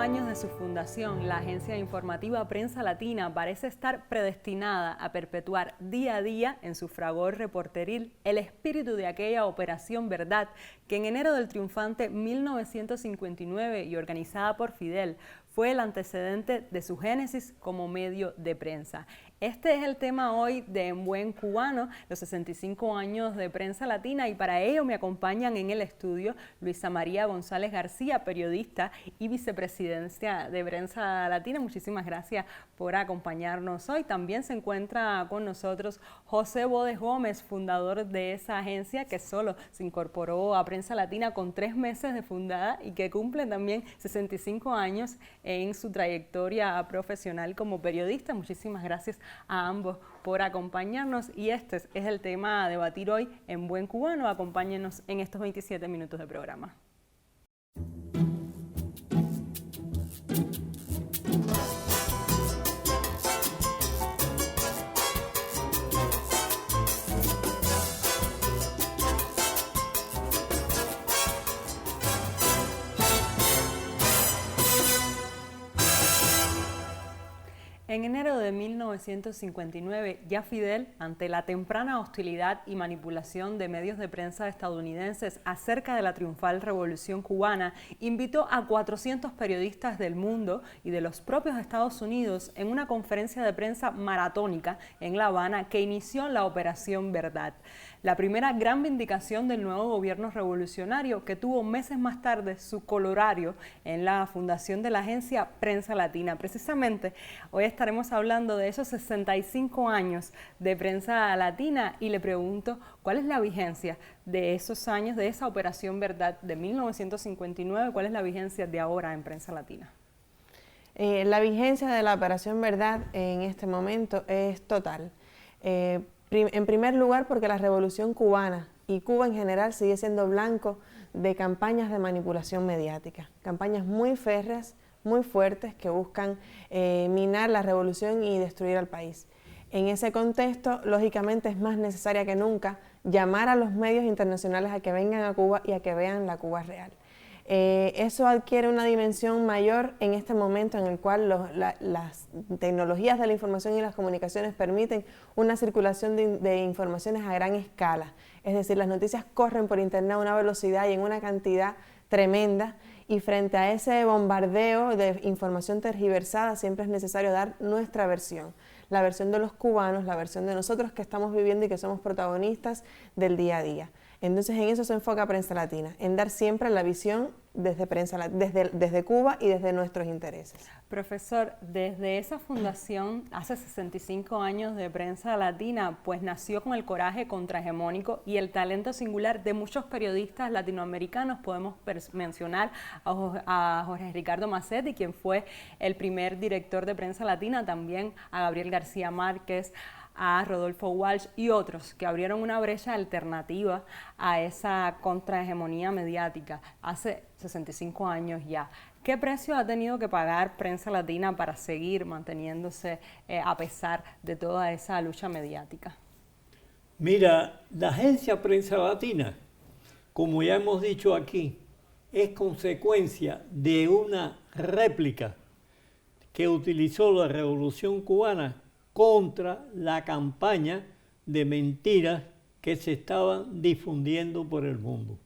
años de su fundación, la agencia informativa Prensa Latina parece estar predestinada a perpetuar día a día en su fragor reporteril el espíritu de aquella Operación Verdad que en enero del triunfante 1959 y organizada por Fidel fue el antecedente de su génesis como medio de prensa. Este es el tema hoy de En Buen Cubano, los 65 años de Prensa Latina, y para ello me acompañan en el estudio Luisa María González García, periodista y vicepresidencia de Prensa Latina. Muchísimas gracias por acompañarnos hoy. También se encuentra con nosotros José Bodes Gómez, fundador de esa agencia que solo se incorporó a Prensa Latina con 3 meses de fundada y que cumple también 65 años en su trayectoria profesional como periodista. Muchísimas gracias a ambos por acompañarnos y este es el tema a debatir hoy en Buen Cubano. Acompáñenos en estos 27 minutos de programa. En enero de 1959, ya Fidel, ante la temprana hostilidad y manipulación de medios de prensa estadounidenses acerca de la triunfal revolución cubana, invitó a 400 periodistas del mundo y de los propios Estados Unidos en una conferencia de prensa maratónica en La Habana que inició la Operación Verdad. La primera gran vindicación del nuevo gobierno revolucionario que tuvo meses más tarde su colorario en la fundación de la agencia Prensa Latina. Precisamente hoy estaremos hablando de esos 65 años de Prensa Latina y le pregunto cuál es la vigencia de esos años, de esa Operación Verdad de 1959, cuál es la vigencia de ahora en Prensa Latina. La vigencia de la Operación Verdad en este momento es total. En primer lugar, porque la Revolución Cubana y Cuba en general sigue siendo blanco de campañas de manipulación mediática, campañas muy férreas, muy fuertes que buscan minar la revolución y destruir al país. En ese contexto, lógicamente, es más necesaria que nunca llamar a los medios internacionales a que vengan a Cuba y a que vean la Cuba real. Eso adquiere una dimensión mayor en este momento en el cual las tecnologías de la información y las comunicaciones permiten una circulación de informaciones a gran escala. Es decir, las noticias corren por internet a una velocidad y en una cantidad tremenda, y frente a ese bombardeo de información tergiversada siempre es necesario dar nuestra versión, la versión de los cubanos, la versión de nosotros que estamos viviendo y que somos protagonistas del día a día. Entonces en eso se enfoca Prensa Latina, en dar siempre la visión desde Cuba y desde nuestros intereses. Profesor, desde esa fundación, hace 65 años de Prensa Latina, pues nació con el coraje contrahegemónico y el talento singular de muchos periodistas latinoamericanos. Podemos mencionar a Jorge Ricardo Massetti, quien fue el primer director de Prensa Latina, también a Gabriel García Márquez, a Rodolfo Walsh y otros que abrieron una brecha alternativa a esa contrahegemonía mediática hace 65 años ya. ¿Qué precio ha tenido que pagar Prensa Latina para seguir manteniéndose a pesar de toda esa lucha mediática? Mira, la agencia Prensa Latina, como ya hemos dicho aquí, es consecuencia de una réplica que utilizó la Revolución Cubana contra la campaña de mentiras que se estaban difundiendo por el mundo.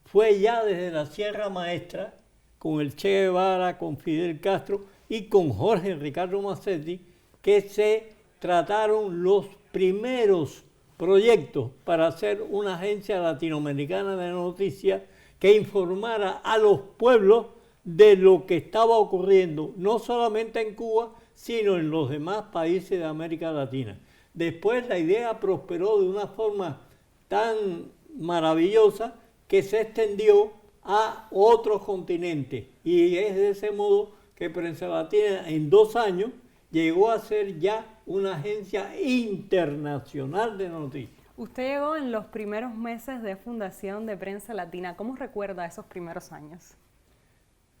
Fue ya desde la Sierra Maestra, con el Che Guevara, con Fidel Castro y con Jorge Ricardo Massetti, que se trataron los primeros proyectos para hacer una agencia latinoamericana de noticias que informara a los pueblos de lo que estaba ocurriendo, no solamente en Cuba, sino en los demás países de América Latina. Después la idea prosperó de una forma tan maravillosa que se extendió a otros continentes y es de ese modo que Prensa Latina en 2 años llegó a ser ya una agencia internacional de noticias. Usted llegó en los primeros meses de fundación de Prensa Latina. ¿Cómo recuerda esos primeros años?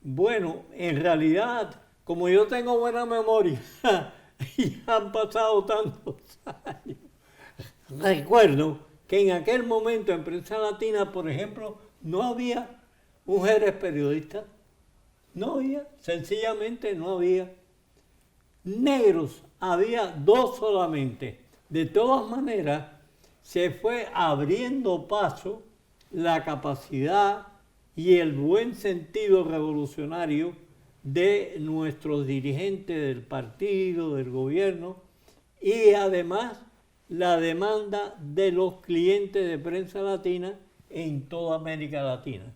Bueno, en realidad, como yo tengo buena memoria y han pasado tantos años, recuerdo que en aquel momento en Prensa Latina, por ejemplo, no había mujeres periodistas, No había, sencillamente no había. Negros había 2 solamente. De todas maneras, se fue abriendo paso la capacidad y el buen sentido revolucionario de nuestros dirigentes del partido, del gobierno, y además la demanda de los clientes de Prensa Latina en toda América Latina.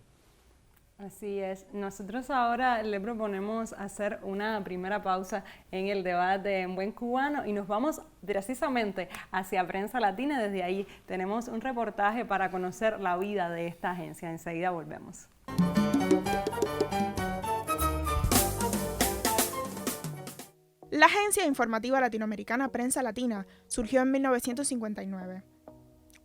Así es. Nosotros ahora le proponemos hacer una primera pausa en el debate en Buen Cubano y nos vamos precisamente hacia Prensa Latina. Desde ahí tenemos un reportaje para conocer la vida de esta agencia. Enseguida volvemos. La agencia informativa latinoamericana Prensa Latina surgió en 1959.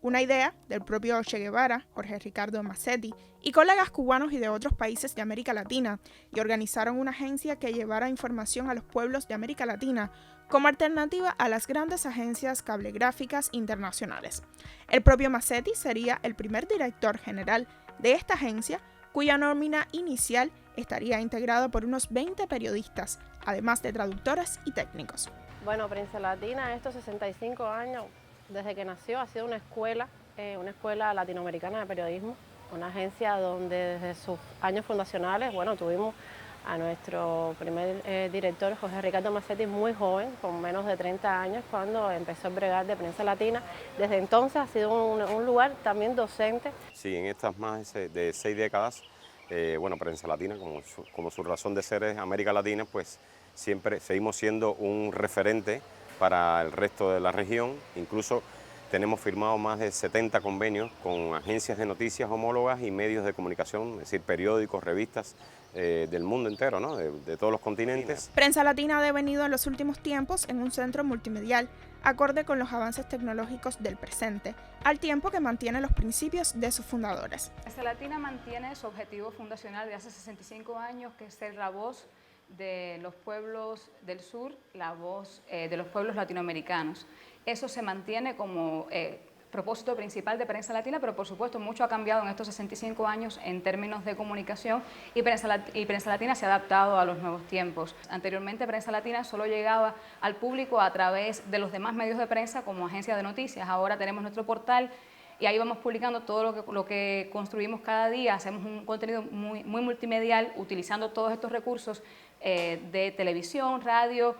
Una idea del propio Che Guevara, Jorge Ricardo Mazzetti y colegas cubanos y de otros países de América Latina, y organizaron una agencia que llevara información a los pueblos de América Latina como alternativa a las grandes agencias cablegráficas internacionales. El propio Mazzetti sería el primer director general de esta agencia, cuya nómina inicial estaría integrada por unos 20 periodistas, además de traductores y técnicos. Bueno, Prensa Latina, estos 65 años, desde que nació, ha sido una escuela latinoamericana de periodismo, una agencia donde desde sus años fundacionales, bueno, tuvimos a nuestro primer director, Jorge Ricardo Mazzetti, muy joven, con menos de 30 años, cuando empezó a bregar de Prensa Latina. Desde entonces ha sido un lugar también docente. Sí, en estas más de 6 décadas, bueno, Prensa Latina, como su razón de ser es América Latina, pues siempre seguimos siendo un referente para el resto de la región. Incluso tenemos firmado más de 70 convenios con agencias de noticias homólogas y medios de comunicación, es decir, periódicos, revistas del mundo entero, ¿no? de todos los continentes. Prensa Latina ha devenido en los últimos tiempos en un centro multimedial, acorde con los avances tecnológicos del presente, al tiempo que mantiene los principios de sus fundadores. Prensa Latina mantiene su objetivo fundacional de hace 65 años, que es ser la voz de los pueblos del sur, la voz de los pueblos latinoamericanos. Eso se mantiene como propósito principal de Prensa Latina, pero por supuesto mucho ha cambiado en estos 65 años en términos de comunicación y Prensa Latina se ha adaptado a los nuevos tiempos. Anteriormente Prensa Latina solo llegaba al público a través de los demás medios de prensa como agencia de noticias. Ahora tenemos nuestro portal y ahí vamos publicando todo lo que construimos cada día. Hacemos un contenido muy multimedial utilizando todos estos recursos de televisión, radio,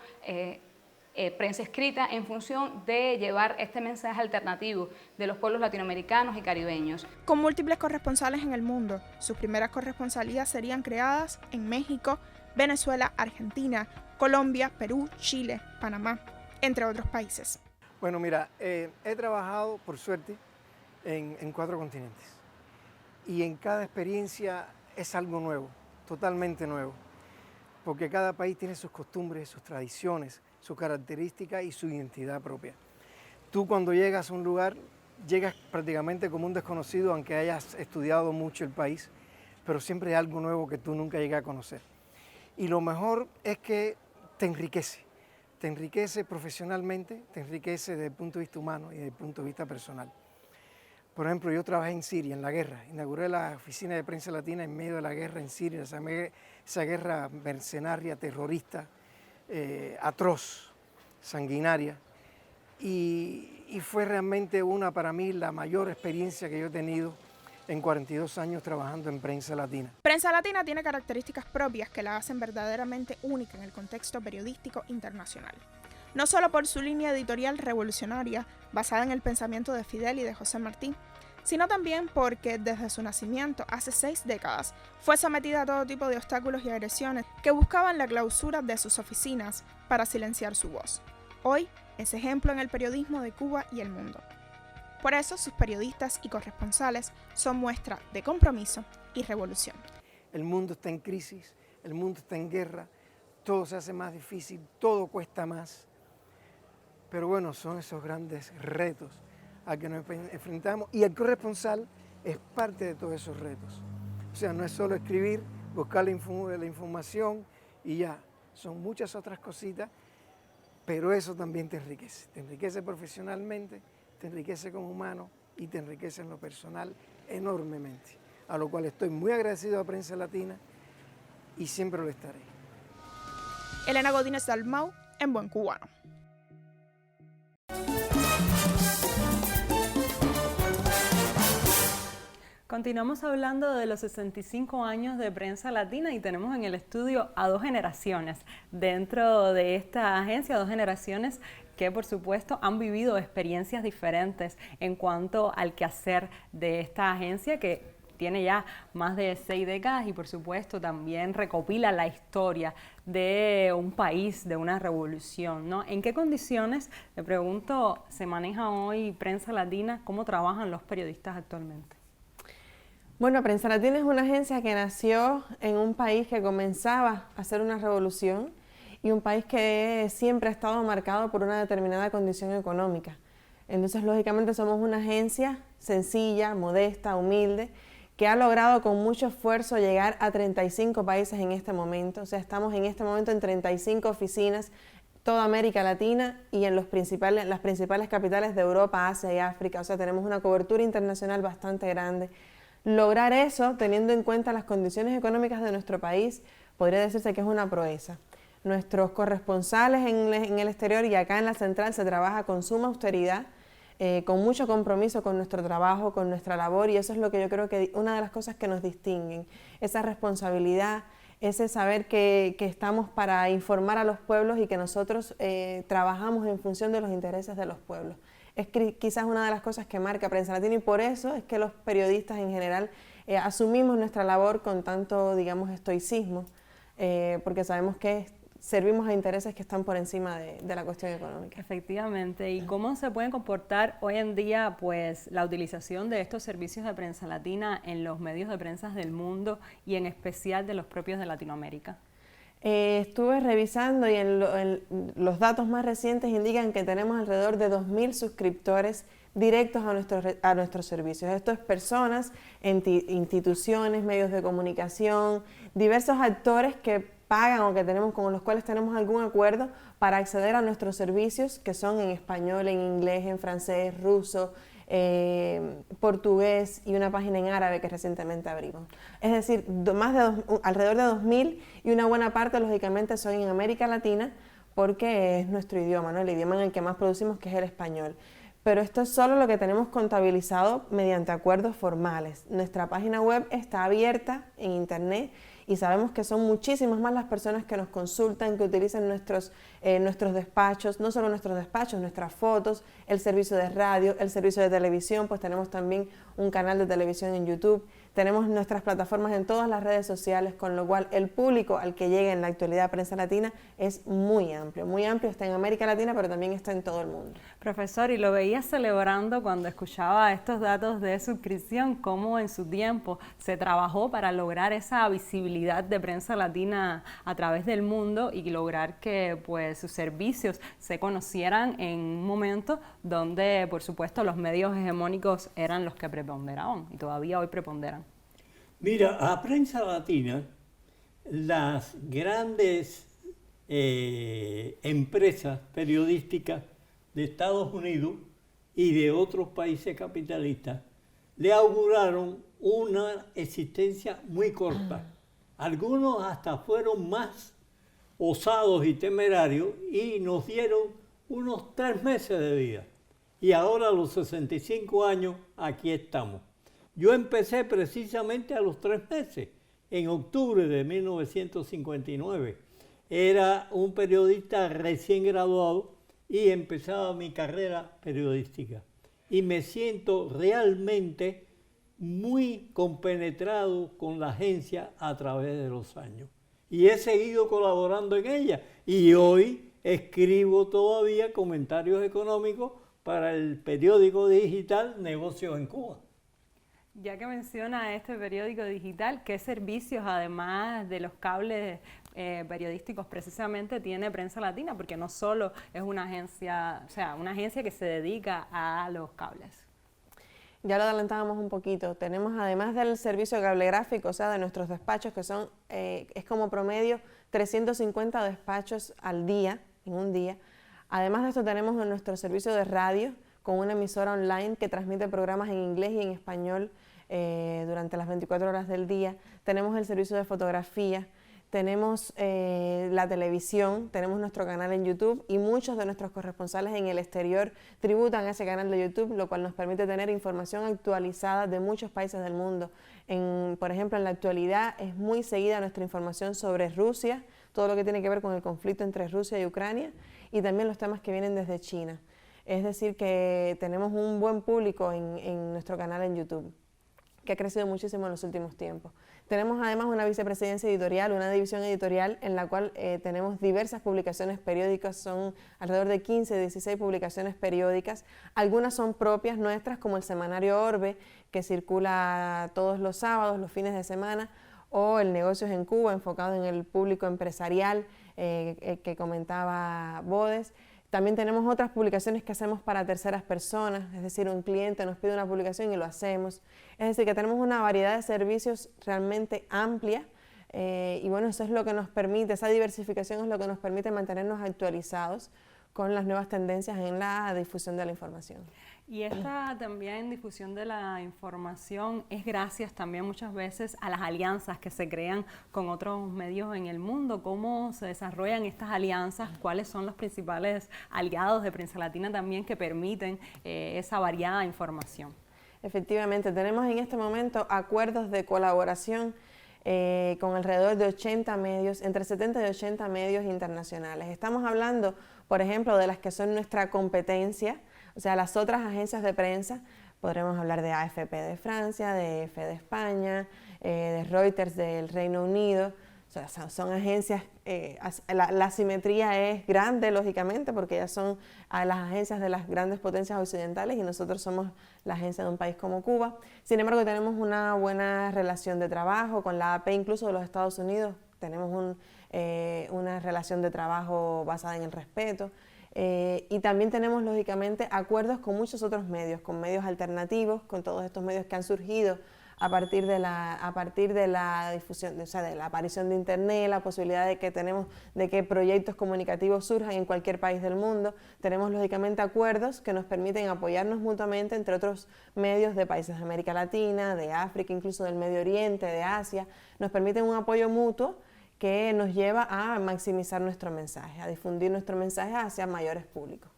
prensa escrita, en función de llevar este mensaje alternativo de los pueblos latinoamericanos y caribeños. Con múltiples corresponsales en el mundo, sus primeras corresponsalías serían creadas en México, Venezuela, Argentina, Colombia, Perú, Chile, Panamá, entre otros países. Bueno, mira, he trabajado, por suerte, en 4 continentes. Y en cada experiencia es algo nuevo, totalmente nuevo. Porque cada país tiene sus costumbres, sus tradiciones, sus características y su identidad propia. Tú cuando llegas a un lugar, llegas prácticamente como un desconocido, aunque hayas estudiado mucho el país, pero siempre hay algo nuevo que tú nunca llegas a conocer. Y lo mejor es que te enriquece profesionalmente, te enriquece desde el punto de vista humano y desde el punto de vista personal. Por ejemplo, yo trabajé en Siria, en la guerra. Inauguré la oficina de Prensa Latina en medio de la guerra en Siria, esa guerra mercenaria, terrorista, atroz, sanguinaria. Y fue realmente para mí la mayor experiencia que yo he tenido en 42 años trabajando en Prensa Latina. Prensa Latina tiene características propias que la hacen verdaderamente única en el contexto periodístico internacional. No solo por su línea editorial revolucionaria, basada en el pensamiento de Fidel y de José Martí, sino también porque desde su nacimiento, hace 6 décadas, fue sometida a todo tipo de obstáculos y agresiones que buscaban la clausura de sus oficinas para silenciar su voz. Hoy es ejemplo en el periodismo de Cuba y el mundo. Por eso sus periodistas y corresponsales son muestra de compromiso y revolución. El mundo está en crisis, el mundo está en guerra, todo se hace más difícil, todo cuesta más. Pero bueno, son esos grandes retos a que nos enfrentamos y el corresponsal es parte de todos esos retos. O sea, no es solo escribir, buscar la información y ya. Son muchas otras cositas, pero eso también te enriquece profesionalmente, te enriquece como humano y te enriquece en lo personal enormemente. A lo cual estoy muy agradecido a Prensa Latina y siempre lo estaré. Elena Godínez Dalmau, en Buen Cubano. Continuamos hablando de los 65 años de Prensa Latina y tenemos en el estudio a dos generaciones dentro de esta agencia, dos generaciones que por supuesto han vivido experiencias diferentes en cuanto al quehacer de esta agencia que tiene ya más de 6 décadas y por supuesto también recopila la historia de un país, de una revolución, ¿no? ¿En qué condiciones, le pregunto, se maneja hoy Prensa Latina? ¿Cómo trabajan los periodistas actualmente? Bueno, Prensa Latina es una agencia que nació en un país que comenzaba a hacer una revolución y un país que siempre ha estado marcado por una determinada condición económica. Entonces, lógicamente, somos una agencia sencilla, modesta, humilde, que ha logrado con mucho esfuerzo llegar a 35 países en este momento. O sea, estamos en este momento en 35 oficinas, toda América Latina y en las principales capitales de Europa, Asia y África. O sea, tenemos una cobertura internacional bastante grande. Lograr eso, teniendo en cuenta las condiciones económicas de nuestro país, podría decirse que es una proeza. Nuestros corresponsales en el exterior y acá en la central se trabaja con suma austeridad, con mucho compromiso con nuestro trabajo, con nuestra labor, y eso es lo que yo creo que una de las cosas que nos distinguen, esa responsabilidad, ese saber que estamos para informar a los pueblos y que nosotros trabajamos en función de los intereses de los pueblos. Es quizás una de las cosas que marca Prensa Latina y por eso es que los periodistas en general asumimos nuestra labor con tanto, digamos, estoicismo, porque sabemos que servimos a intereses que están por encima de la cuestión económica. Efectivamente. ¿Y cómo se pueden comportar hoy en día pues la utilización de estos servicios de Prensa Latina en los medios de prensa del mundo y en especial de los propios de Latinoamérica? Estuve revisando y los datos más recientes indican que tenemos alrededor de 2.000 suscriptores directos a nuestros servicios. Esto es personas, instituciones, medios de comunicación, diversos actores que pagan o que con los cuales tenemos algún acuerdo para acceder a nuestros servicios, que son en español, en inglés, en francés, ruso, portugués y una página en árabe que recientemente abrimos. Es decir, alrededor de 2.000 y una buena parte lógicamente son en América Latina porque es nuestro idioma, ¿no? El idioma en el que más producimos, que es el español. Pero esto es solo lo que tenemos contabilizado mediante acuerdos formales. Nuestra página web está abierta en internet y sabemos que son muchísimas más las personas que nos consultan, que utilizan nuestros despachos, no solo nuestros despachos, nuestras fotos, el servicio de radio, el servicio de televisión, pues tenemos también un canal de televisión en YouTube, tenemos nuestras plataformas en todas las redes sociales, con lo cual el público al que llega en la actualidad Prensa Latina es muy amplio, está en América Latina, pero también está en todo el mundo. Profesor, y lo veía celebrando cuando escuchaba estos datos de suscripción, cómo en su tiempo se trabajó para lograr esa visibilidad de Prensa Latina a través del mundo y lograr que pues sus servicios se conocieran en un momento donde por supuesto los medios hegemónicos eran los que preponderaban y todavía hoy preponderan. Mira, a Prensa Latina, las grandes empresas periodísticas de Estados Unidos y de otros países capitalistas le auguraron una existencia muy corta. Algunos hasta fueron más osados y temerarios y nos dieron unos 3 meses de vida. Y ahora a los 65 años aquí estamos. Yo empecé precisamente a los 3 meses, en octubre de 1959. Era un periodista recién graduado y empezaba mi carrera periodística. Y me siento realmente muy compenetrado con la agencia a través de los años. Y he seguido colaborando en ella. Y hoy escribo todavía comentarios económicos para el periódico digital Negocios en Cuba. Ya que menciona este periódico digital, ¿qué servicios, además de los cables periodísticos, precisamente tiene Prensa Latina? Porque no solo es una agencia, o sea, una agencia que se dedica a los cables. Ya lo adelantábamos un poquito. Tenemos, además del servicio cablegráfico, o sea, de nuestros despachos, que son, es como promedio 350 despachos al día, en un día. Además de esto, tenemos nuestro servicio de radio, con una emisora online que transmite programas en inglés y en español durante las 24 horas del día. Tenemos el servicio de fotografía, tenemos la televisión, tenemos nuestro canal en YouTube y muchos de nuestros corresponsales en el exterior tributan a ese canal de YouTube, lo cual nos permite tener información actualizada de muchos países del mundo. Por ejemplo, en la actualidad es muy seguida nuestra información sobre Rusia, todo lo que tiene que ver con el conflicto entre Rusia y Ucrania, y también los temas que vienen desde China. Es decir, que tenemos un buen público en nuestro canal en YouTube, que ha crecido muchísimo en los últimos tiempos. Tenemos además una vicepresidencia editorial, una división editorial en la cual tenemos diversas publicaciones periódicas, son alrededor de 15, 16 publicaciones periódicas. Algunas son propias nuestras, como el semanario Orbe, que circula todos los sábados, los fines de semana, o el Negocios en Cuba, enfocado en el público empresarial que comentaba Bodes. También tenemos otras publicaciones que hacemos para terceras personas, es decir, un cliente nos pide una publicación y lo hacemos. Es decir, que tenemos una variedad de servicios realmente amplia y bueno, eso es lo que nos permite, esa diversificación es lo que nos permite mantenernos actualizados con las nuevas tendencias en la difusión de la información. Y esta también difusión de la información es gracias también muchas veces a las alianzas que se crean con otros medios en el mundo. ¿Cómo se desarrollan estas alianzas? ¿Cuáles son los principales aliados de Prensa Latina también que permiten esa variada información? Efectivamente, tenemos en este momento acuerdos de colaboración con alrededor de 80 medios, entre 70 y 80 medios internacionales. Estamos hablando, por ejemplo, de las que son nuestra competencia, o sea, las otras agencias de prensa. Podremos hablar de AFP de Francia, de EFE de España, de Reuters del Reino Unido. O sea, son agencias, la asimetría es grande, lógicamente, porque ellas son las agencias de las grandes potencias occidentales y nosotros somos la agencia de un país como Cuba. Sin embargo, tenemos una buena relación de trabajo con la AP, incluso de los Estados Unidos. Tenemos una relación de trabajo basada en el respeto. Y también tenemos, lógicamente, acuerdos con muchos otros medios, con medios alternativos, con todos estos medios que han surgido a partir de la difusión, o sea, de la aparición de Internet, la posibilidad de que proyectos comunicativos surjan en cualquier país del mundo. Tenemos, lógicamente, acuerdos que nos permiten apoyarnos mutuamente entre otros medios de países de América Latina, de África, incluso del Medio Oriente, de Asia. Nos permiten un apoyo mutuo que nos lleva a maximizar nuestro mensaje, a difundir nuestro mensaje hacia mayores públicos.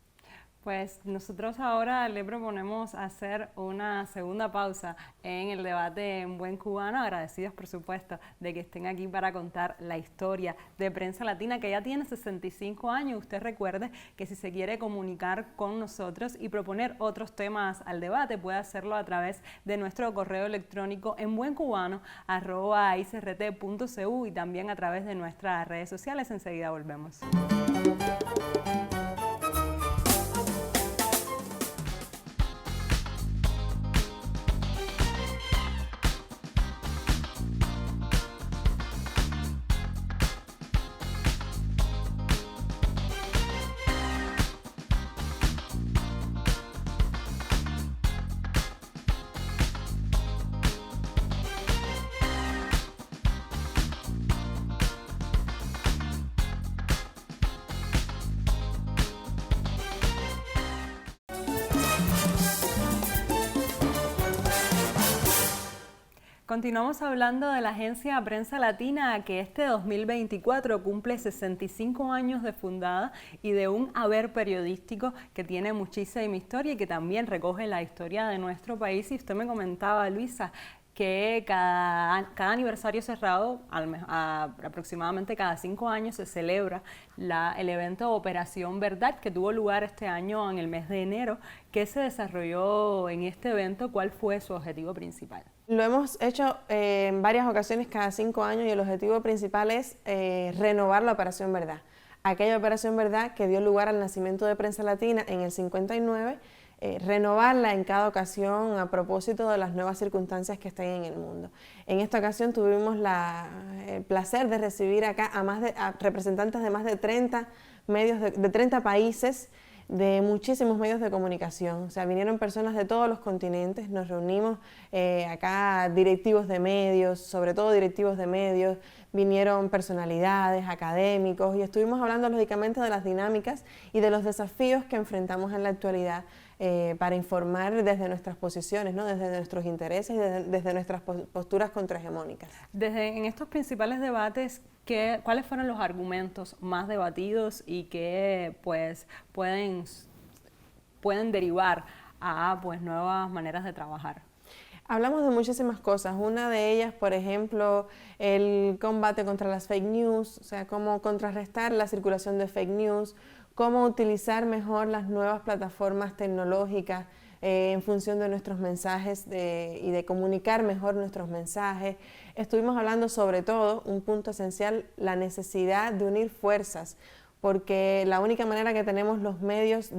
Pues nosotros ahora le proponemos hacer una segunda pausa en el debate en Buen Cubano, agradecidos por supuesto de que estén aquí para contar la historia de Prensa Latina, que ya tiene 65 años. Usted recuerde que si se quiere comunicar con nosotros y proponer otros temas al debate, puede hacerlo a través de nuestro correo electrónico en buencubano@icrt.cu y también a través de nuestras redes sociales. Enseguida volvemos. Continuamos hablando de la agencia Prensa Latina, que este 2024 cumple 65 años de fundada y de un haber periodístico que tiene muchísima historia y que también recoge la historia de nuestro país. Y usted me comentaba, Luisa, que cada aniversario cerrado, aproximadamente cada 5 años, se celebra el evento Operación Verdad, que tuvo lugar este año en el mes de enero. ¿Qué se desarrolló en este evento? ¿Cuál fue su objetivo principal? Lo hemos hecho en varias ocasiones cada 5 años y el objetivo principal es renovar la Operación Verdad. Aquella Operación Verdad que dio lugar al nacimiento de Prensa Latina en el 59, renovarla en cada ocasión a propósito de las nuevas circunstancias que están en el mundo. En esta ocasión tuvimos el placer de recibir acá a representantes de más de 30 medios de 30 países, de muchísimos medios de comunicación. O sea, vinieron personas de todos los continentes, nos reunimos acá directivos de medios, sobre todo directivos de medios, vinieron personalidades, académicos y estuvimos hablando lógicamente de las dinámicas y de los desafíos que enfrentamos en la actualidad para informar desde nuestras posiciones, ¿no? Desde nuestros intereses y desde nuestras posturas contrahegemónicas. En estos principales debates, ¿cuáles fueron los argumentos más debatidos y que pues, pueden derivar a pues, nuevas maneras de trabajar? Hablamos de muchísimas cosas. Una de ellas, por ejemplo, el combate contra las fake news, o sea, cómo contrarrestar la circulación de fake news, cómo utilizar mejor las nuevas plataformas tecnológicas en función de nuestros mensajes y de comunicar mejor nuestros mensajes. Estuvimos hablando sobre todo, un punto esencial, la necesidad de unir fuerzas, porque la única manera que tenemos los medios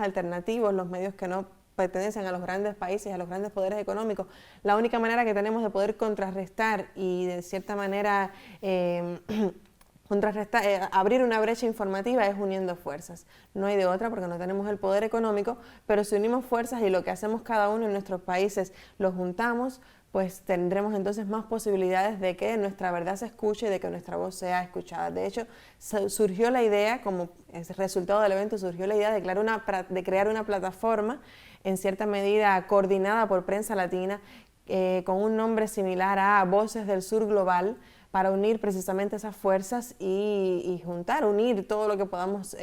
alternativos, los medios que no pertenecen a los grandes países, a los grandes poderes económicos, la única manera que tenemos de poder contrarrestar y de cierta manera abrir una brecha informativa es uniendo fuerzas. No hay de otra porque no tenemos el poder económico, pero si unimos fuerzas y lo que hacemos cada uno en nuestros países los juntamos, pues tendremos entonces más posibilidades de que nuestra verdad se escuche y de que nuestra voz sea escuchada. De hecho, surgió la idea, como resultado del evento, surgió la idea de crear una plataforma en cierta medida coordinada por Prensa Latina, con un nombre similar a Voces del Sur Global, para unir precisamente esas fuerzas y unir todo lo que podamos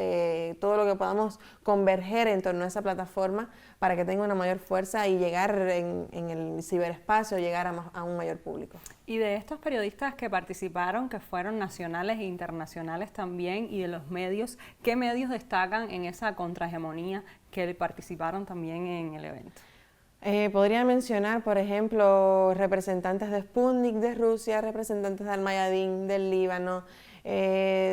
converger en torno a esa plataforma para que tenga una mayor fuerza y llegar en el ciberespacio, llegar a un mayor público. Y de estos periodistas que participaron, que fueron nacionales e internacionales también, y de los medios, ¿qué medios destacan en esa contrahegemonía que participaron también en el evento? Podría mencionar, por ejemplo, representantes de Sputnik de Rusia, representantes de Al-Mayadin del Líbano, de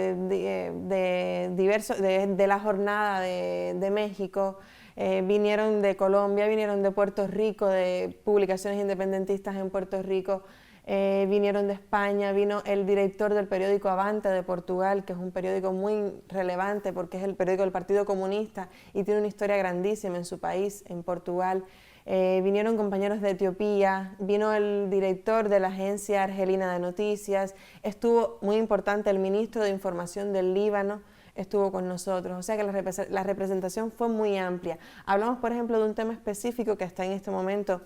la jornada de México, vinieron de Colombia, vinieron de Puerto Rico, de publicaciones independentistas en Puerto Rico, vinieron de España, vino el director del periódico Avante de Portugal, que es un periódico muy relevante porque es el periódico del Partido Comunista y tiene una historia grandísima en su país, en Portugal. Vinieron compañeros de Etiopía, vino el director de la agencia argelina de noticias, estuvo muy importante el ministro de Información del Líbano, estuvo con nosotros, o sea que la representación fue muy amplia. Hablamos, por ejemplo, de un tema específico que está en este momento,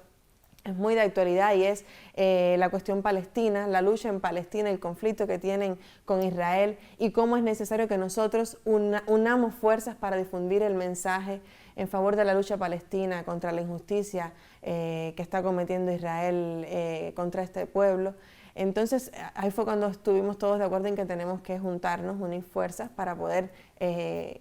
es muy de actualidad y es la cuestión palestina, la lucha en Palestina, el conflicto que tienen con Israel y cómo es necesario que nosotros unamos fuerzas para difundir el mensaje en favor de la lucha palestina contra la injusticia que está cometiendo Israel contra este pueblo. Entonces ahí fue cuando estuvimos todos de acuerdo en que tenemos que juntarnos, unir fuerzas para poder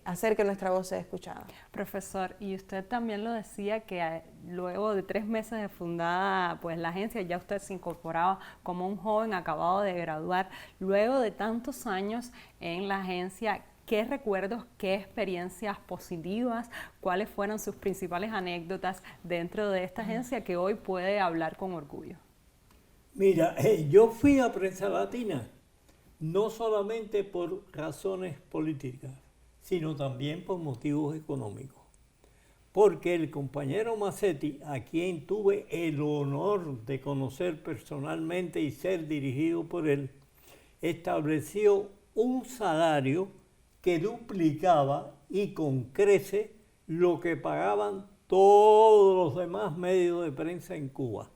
hacer que nuestra voz sea escuchada. Profesor, y usted también lo decía que luego de 3 meses de fundada pues, la agencia, ya usted se incorporaba como un joven acabado de graduar. Luego de tantos años en la agencia, ¿qué recuerdos, qué experiencias positivas, cuáles fueron sus principales anécdotas dentro de esta agencia que hoy puede hablar con orgullo? Mira, yo fui a Prensa Latina no solamente por razones políticas, sino también por motivos económicos. Porque el compañero Massetti, a quien tuve el honor de conocer personalmente y ser dirigido por él, estableció un salario que duplicaba y con creces lo que pagaban todos los demás medios de prensa en Cuba.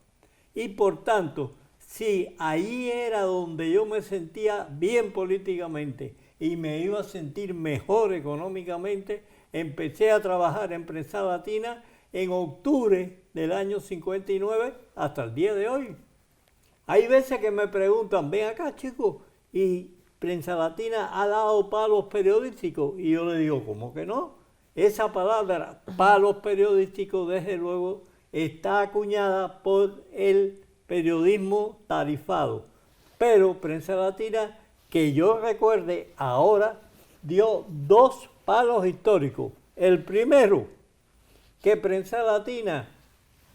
Y por tanto, si ahí era donde yo me sentía bien políticamente y me iba a sentir mejor económicamente, empecé a trabajar en Prensa Latina en octubre del año 59 hasta el día de hoy. Hay veces que me preguntan, ven acá chicos, y Prensa Latina ha dado palos periodísticos, y yo le digo, ¿cómo que no? Esa palabra, palos periodísticos, desde luego, está acuñada por el periodismo tarifado. Pero Prensa Latina, que yo recuerde ahora, dio 2 palos históricos. El primero, que Prensa Latina,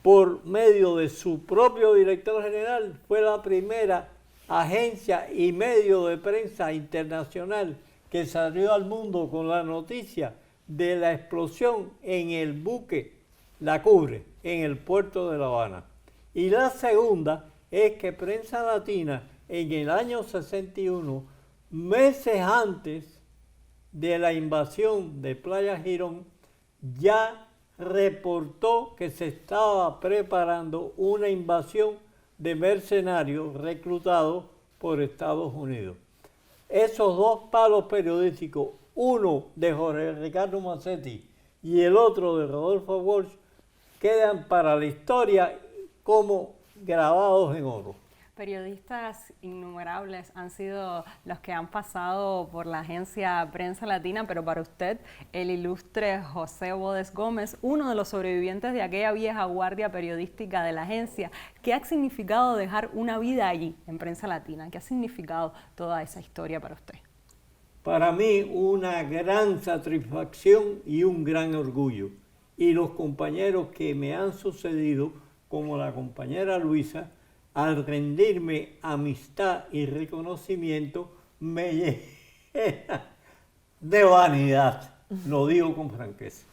por medio de su propio director general, fue la primera agencia y medio de prensa internacional que salió al mundo con la noticia de la explosión en el buque La Cubre, en el puerto de La Habana. Y la segunda es que Prensa Latina, en el año 61, meses antes de la invasión de Playa Girón, ya reportó que se estaba preparando una invasión de mercenarios reclutados por Estados Unidos. Esos dos palos periodísticos, uno de Jorge Ricardo Massetti y el otro de Rodolfo Walsh, quedan para la historia como grabados en oro. Periodistas innumerables han sido los que han pasado por la agencia Prensa Latina, pero para usted, el ilustre José Bodes Gómez, uno de los sobrevivientes de aquella vieja guardia periodística de la agencia, ¿qué ha significado dejar una vida allí en Prensa Latina? ¿Qué ha significado toda esa historia para usted? Para mí, una gran satisfacción y un gran orgullo. Y los compañeros que me han sucedido, como la compañera Luisa, al rendirme amistad y reconocimiento, me llena de vanidad, lo digo con franqueza.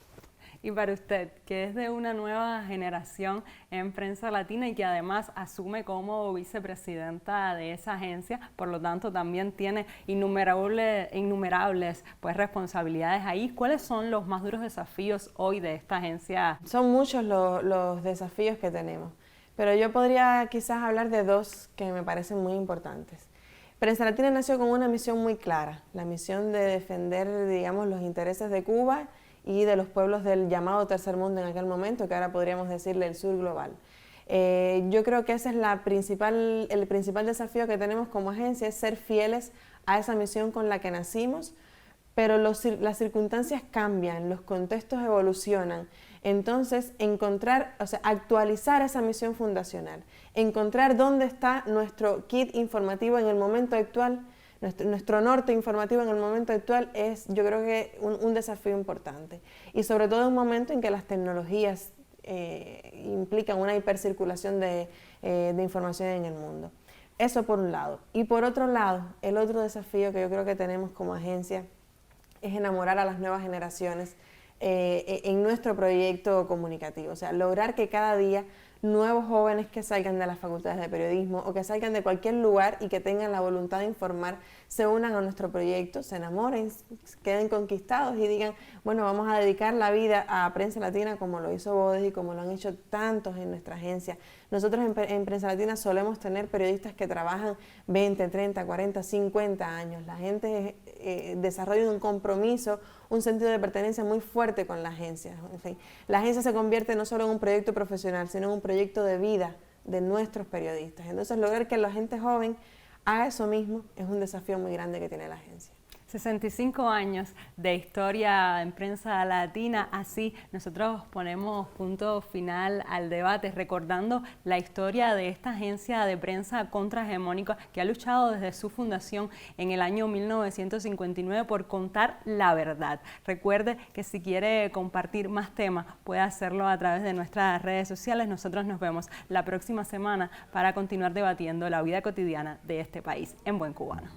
Y para usted, que es de una nueva generación en Prensa Latina y que además asume como vicepresidenta de esa agencia, por lo tanto también tiene innumerables pues, responsabilidades ahí, ¿cuáles son los más duros desafíos hoy de esta agencia? Son muchos los desafíos que tenemos, pero yo podría quizás hablar de dos que me parecen muy importantes. Prensa Latina nació con una misión muy clara, la misión de defender, digamos, los intereses de Cuba y de los pueblos del llamado tercer mundo en aquel momento, que ahora podríamos decirle el sur global. Yo creo que ese es el principal desafío que tenemos como agencia, es ser fieles a esa misión con la que nacimos, pero las circunstancias cambian, los contextos evolucionan. Entonces, actualizar esa misión fundacional, encontrar dónde está nuestro kit informativo en el momento actual, nuestro norte informativo en el momento actual es, yo creo que un desafío importante. Y sobre todo en un momento en que las tecnologías implican una hipercirculación de información en el mundo. Eso por un lado. Y por otro lado, el otro desafío que yo creo que tenemos como agencia es enamorar a las nuevas generaciones en nuestro proyecto comunicativo. O sea, lograr que cada día nuevos jóvenes que salgan de las facultades de periodismo o que salgan de cualquier lugar y que tengan la voluntad de informar, se unan a nuestro proyecto, se enamoren, queden conquistados y digan, bueno, vamos a dedicar la vida a Prensa Latina como lo hizo Bodes y como lo han hecho tantos en nuestra agencia. Nosotros en Prensa Latina solemos tener periodistas que trabajan 20, 30, 40, 50 años. La gente desarrolla un compromiso, un sentido de pertenencia muy fuerte con la agencia. En fin, la agencia se convierte no solo en un proyecto profesional, sino en un proyecto de vida de nuestros periodistas. Entonces, lograr que la gente joven haga eso mismo es un desafío muy grande que tiene la agencia. 65 años de historia en Prensa Latina, así nosotros ponemos punto final al debate, recordando la historia de esta agencia de prensa contrahegemónica que ha luchado desde su fundación en el año 1959 por contar la verdad. Recuerde que si quiere compartir más temas puede hacerlo a través de nuestras redes sociales. Nosotros nos vemos la próxima semana para continuar debatiendo la vida cotidiana de este país en Buen Cubano.